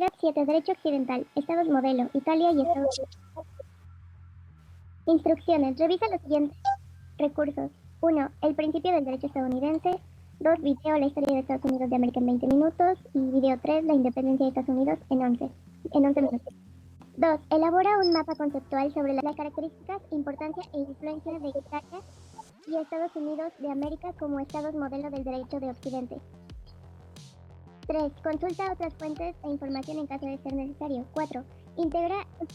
Unidad 7. Derecho Occidental. Estados modelo. Italia y Estados Unidos. Instrucciones. Revisa los siguientes recursos. 1. El principio del derecho estadounidense. 2. Video. La historia de Estados Unidos de América en 20 minutos. Y video 3. La independencia de Estados Unidos en 11 minutos. 2. Elabora un mapa conceptual sobre las características, importancia e influencia de Italia y Estados Unidos de América como estados modelo del derecho de Occidente. 3. Consulta otras fuentes e información en caso de ser necesario. 4. Integra el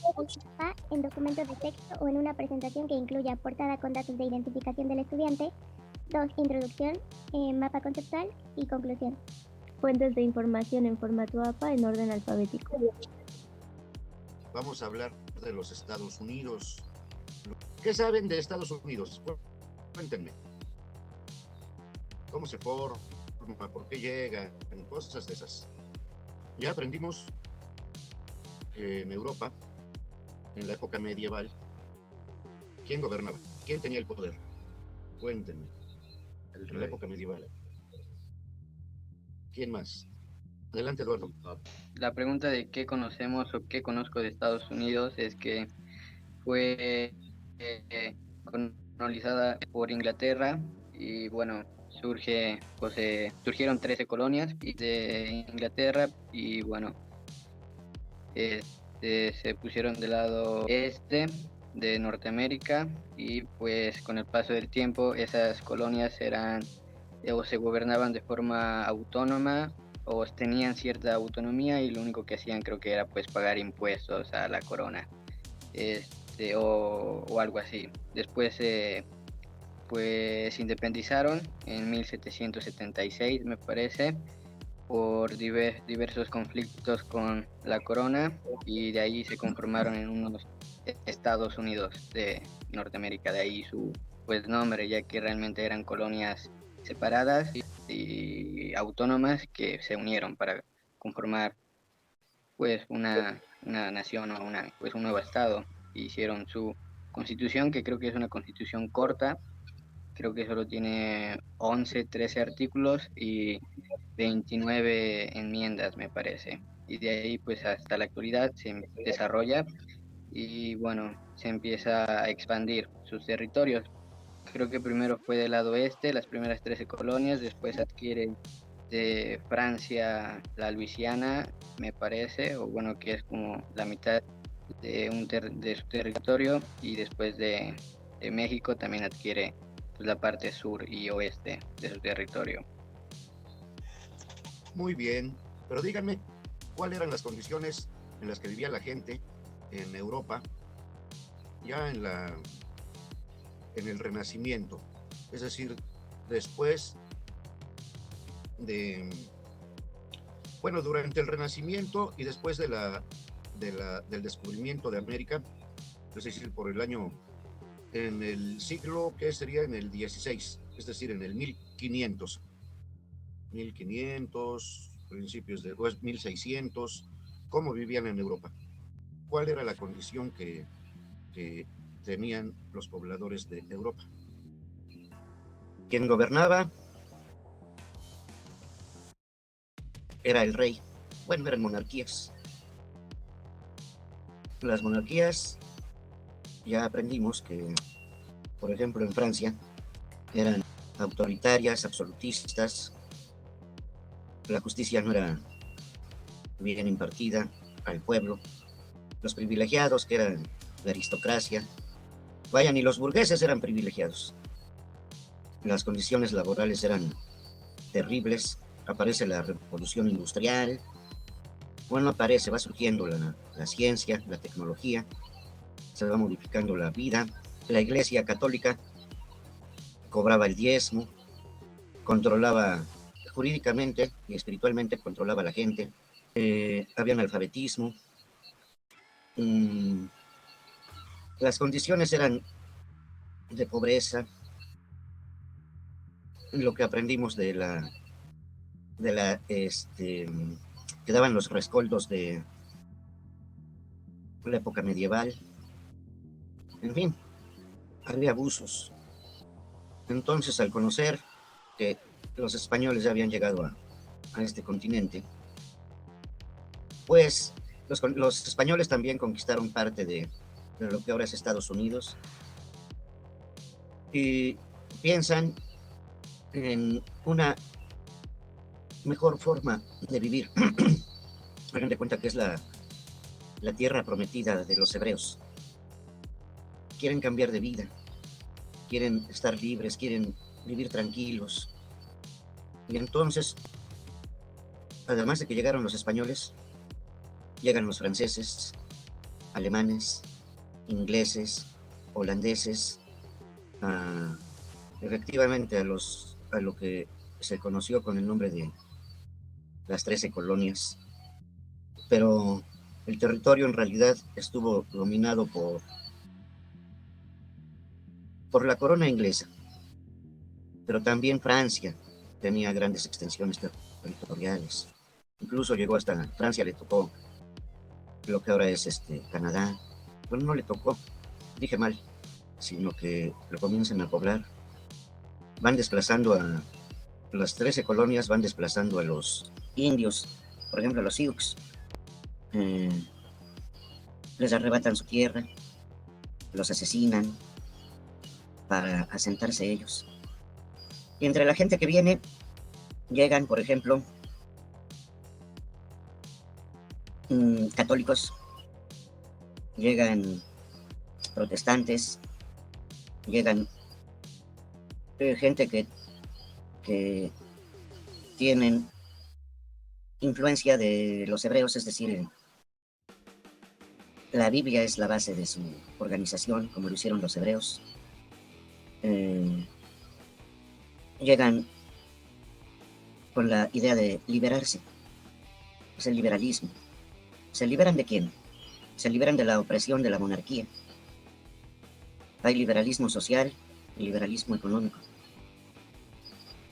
mapa en documentos de texto o en una presentación que incluya portada con datos de identificación del estudiante. 2. Introducción, mapa conceptual y conclusión. Fuentes de información en formato APA en orden alfabético. Vamos a hablar de los Estados Unidos. ¿Qué saben de Estados Unidos? Cuéntenme. ¿Cómo se forma? ¿Por qué llega? Cosas de esas. Ya aprendimos en Europa, en la época medieval, quién gobernaba, quién tenía el poder. Cuéntenme. En la época medieval. ¿Quién más? Adelante, Eduardo. La pregunta de qué conocemos o qué conozco de Estados Unidos es que fue colonizada por Inglaterra y bueno, surgieron 13 colonias de Inglaterra y bueno, se pusieron del lado este de Norteamérica y pues con el paso del tiempo esas colonias eran o se gobernaban de forma autónoma o tenían cierta autonomía y lo único que hacían creo que era pues pagar impuestos a la corona o algo así. Después pues se independizaron en 1776 me parece por diversos conflictos con la corona y de ahí se conformaron en unos Estados Unidos de Norteamérica, de ahí su pues nombre, ya que realmente eran colonias separadas y autónomas que se unieron para conformar pues una nación o pues un nuevo estado. Hicieron su constitución, que creo que es una constitución corta, creo que solo tiene 11 13 artículos y 29 enmiendas, me parece. Y de ahí, pues hasta la actualidad se desarrolla y bueno, se empieza a expandir sus territorios. Creo que primero fue del lado oeste, las primeras 13 colonias, después adquiere de Francia la Luisiana, me parece, o bueno, que es como la mitad de su territorio, y después de México también adquiere pues, la parte sur y oeste de su territorio. Muy bien, pero díganme, ¿cuáles eran las condiciones en las que vivía la gente en Europa ya en el Renacimiento? Es decir, después bueno, durante el Renacimiento y después del descubrimiento de América, es decir, por el año, en el siglo que sería en el 16, es decir, en el 1500, principios de 1600, ¿cómo vivían en Europa? ¿Cuál era la condición que tenían los pobladores de Europa? ¿Quién gobernaba? Era el rey. Bueno, eran monarquías. Las monarquías, ya aprendimos que, por ejemplo, en Francia, eran autoritarias, absolutistas, la justicia no era bien impartida al pueblo, los privilegiados, que eran la aristocracia, vayan, y los burgueses eran privilegiados. Las condiciones laborales eran terribles, aparece la revolución industrial, bueno, aparece, va surgiendo la ciencia, la tecnología, se va modificando la vida, la Iglesia Católica cobraba el diezmo, controlaba jurídicamente y espiritualmente, controlaba a la gente, había analfabetismo, las condiciones eran de pobreza, lo que aprendimos que daban los rescoldos de la época medieval, en fin, había abusos. Entonces, al conocer que los españoles ya habían llegado a este continente, Después, los españoles también conquistaron parte de lo que ahora es Estados Unidos y piensan en una mejor forma de vivir. Hagan de cuenta que es la tierra prometida de los hebreos. Quieren cambiar de vida, quieren estar libres, quieren vivir tranquilos. Y entonces, además de que llegaron los españoles, llegan los franceses, alemanes, ingleses, holandeses, efectivamente a lo que se conoció con el nombre de las 13 colonias. Pero el territorio en realidad estuvo dominado por la corona inglesa, pero también Francia tenía grandes extensiones territoriales. Incluso llegó hasta Francia, le tocó lo que ahora es Canadá. Bueno, no le tocó, dije mal, sino que lo comienzan a poblar. Van desplazando a las 13 colonias, van desplazando a los indios, por ejemplo a los Sioux. Les arrebatan su tierra, los asesinan para asentarse ellos. Y entre la gente que viene, llegan, por ejemplo, católicos, llegan protestantes, llegan gente que tienen influencia de los hebreos, es decir, la Biblia es la base de su organización, como lo hicieron los hebreos. Llegan con la idea de liberarse, es el liberalismo. ¿Se liberan de quién? Se liberan de la opresión de la monarquía. Hay liberalismo social y liberalismo económico.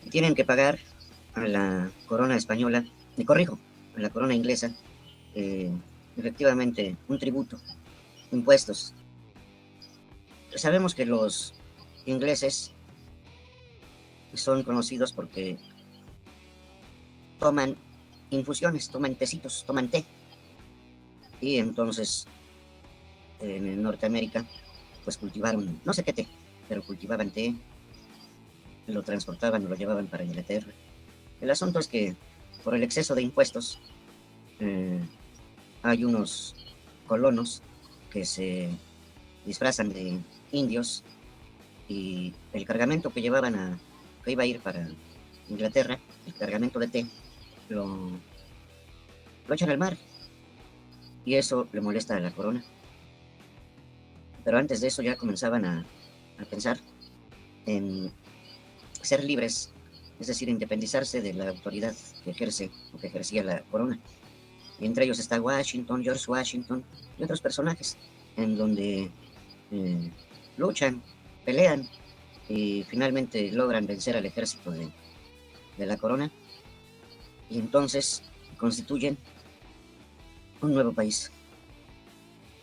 Y tienen que pagar a la corona española, me corrijo, a la corona inglesa, efectivamente un tributo, impuestos. Sabemos que los ingleses son conocidos porque toman infusiones, toman tecitos, toman té. Y entonces en Norteamérica pues cultivaron, no sé qué té, pero cultivaban té, lo transportaban o lo llevaban para Inglaterra. El asunto es que por el exceso de impuestos hay unos colonos que se disfrazan de indios y el cargamento que llevaban que iba a ir para Inglaterra, el cargamento de té, lo echan al mar y eso le molesta a la corona. Pero antes de eso ya comenzaban a pensar en ser libres, es decir, independizarse de la autoridad que ejerce o que ejercía la corona. Y entre ellos está Washington, George Washington y otros personajes en donde luchan, pelean y finalmente logran vencer al ejército de la corona y entonces constituyen un nuevo país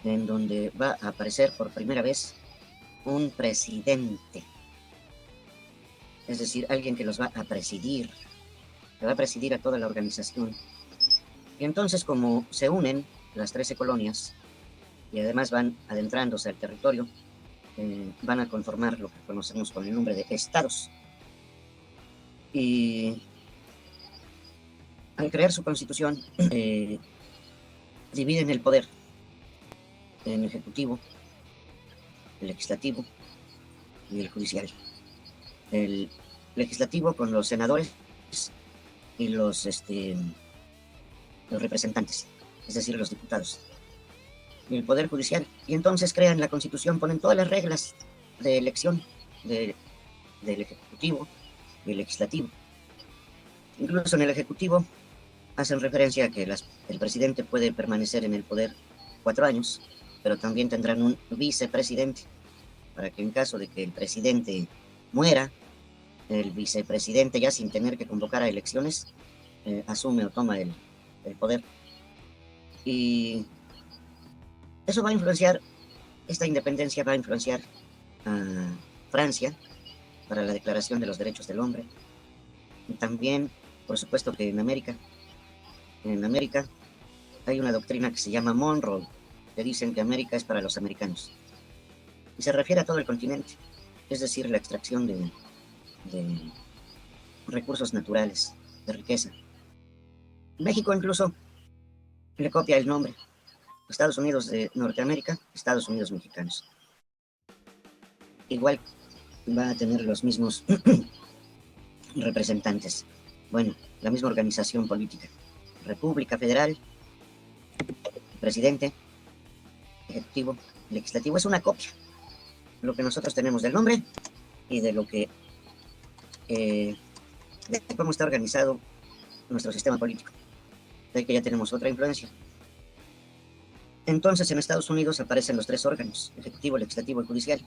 en donde va a aparecer por primera vez un presidente, es decir, alguien que los va a presidir, que va a presidir a toda la organización. Y entonces, como se unen las 13 colonias y además van adentrándose al territorio, van a conformar lo que conocemos con el nombre de estados. Y al crear su constitución, dividen el poder en ejecutivo, el legislativo y el judicial. El legislativo con los senadores y los representantes, es decir, los diputados. Y el poder judicial. Y entonces crean la constitución, ponen todas las reglas de elección del ejecutivo y el legislativo. Incluso en el ejecutivo hacen referencia a que el presidente puede permanecer en el poder 4 años, pero también tendrán un vicepresidente, para que en caso de que el presidente muera, el vicepresidente, ya sin tener que convocar a elecciones, asume o toma el poder. Y eso va a influenciar, esta independencia va a influenciar a Francia para la Declaración de los Derechos del Hombre. Y también, por supuesto que en América hay una doctrina que se llama Monroe, que dicen que América es para los americanos. Y se refiere a todo el continente, es decir, la extracción de recursos naturales, de riqueza. México incluso le copia el nombre. Estados Unidos de Norteamérica, Estados Unidos mexicanos. Igual va a tener los mismos representantes. Bueno, la misma organización política. República Federal, presidente, ejecutivo, legislativo. Es una copia. Lo que nosotros tenemos del nombre y de lo que de cómo está organizado nuestro sistema político. De que ya tenemos otra influencia. Entonces en Estados Unidos aparecen los tres órganos, ejecutivo, legislativo y judicial.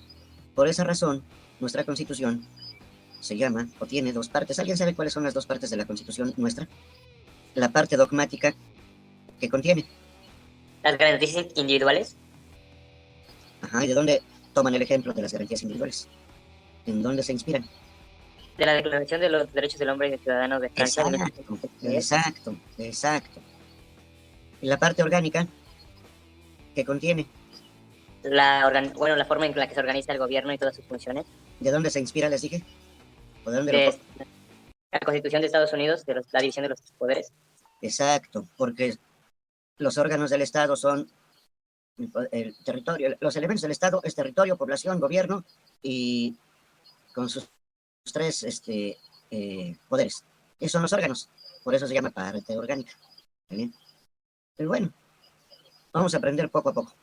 Por esa razón, nuestra Constitución se llama, o tiene dos partes. ¿Alguien sabe cuáles son las dos partes de la Constitución nuestra? La parte dogmática que contiene. Las garantías individuales. Ajá, ¿y de dónde toman el ejemplo de las garantías individuales? ¿En dónde se inspiran? De la Declaración de los Derechos del Hombre y del Ciudadano de Francia. Exacto. ¿Y la parte orgánica que contiene? La forma en la que se organiza el gobierno y todas sus funciones. ¿De dónde se inspira, les dije? ¿O de dónde de la Constitución de Estados Unidos, de la división de los poderes. Exacto, porque los órganos del Estado son el territorio, los elementos del Estado es territorio, población, gobierno y con sus tres poderes. Esos son los órganos, por eso se llama parte orgánica. ¿Bien? Pero bueno, vamos a aprender poco a poco.